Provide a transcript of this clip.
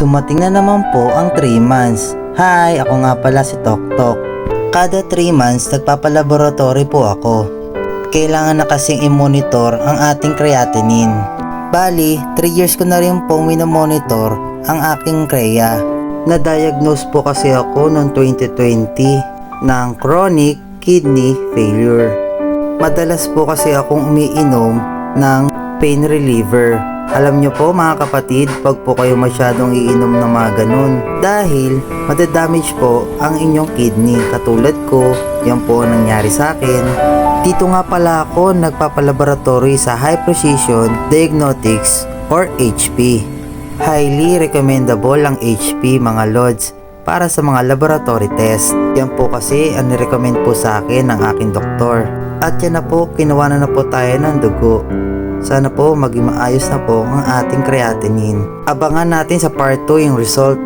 Dumating na naman po ang 3 months. Hi, ako nga pala si Toktok. Kada 3 months nagpapalaboratory po ako. Kailangan na kasing i-monitor ang ating creatinine. Bali, 3 years ko na rin pong minomonitor ang aking CREA. Na-diagnose po kasi ako noong 2020 ng chronic kidney failure. Madalas po kasi akong umiinom ng pain reliever. Alam nyo po mga kapatid, pag po kayo masyadong iinom ng mga ganun, dahil madadamage po ang inyong kidney. Katulad ko, yan po ang nangyari sa akin. Dito nga pala ako nagpapalaboratory sa High Precision Diagnostics or HP. Highly recommendable ang HP mga lods para sa mga laboratory test. Yan po kasi ang nirecommend po sa akin ng aking doktor. At yan na po, kinuha na po tayo ng dugo. Sana po maging maayos na po ang ating creatinine. Abangan natin sa part 2 yung result.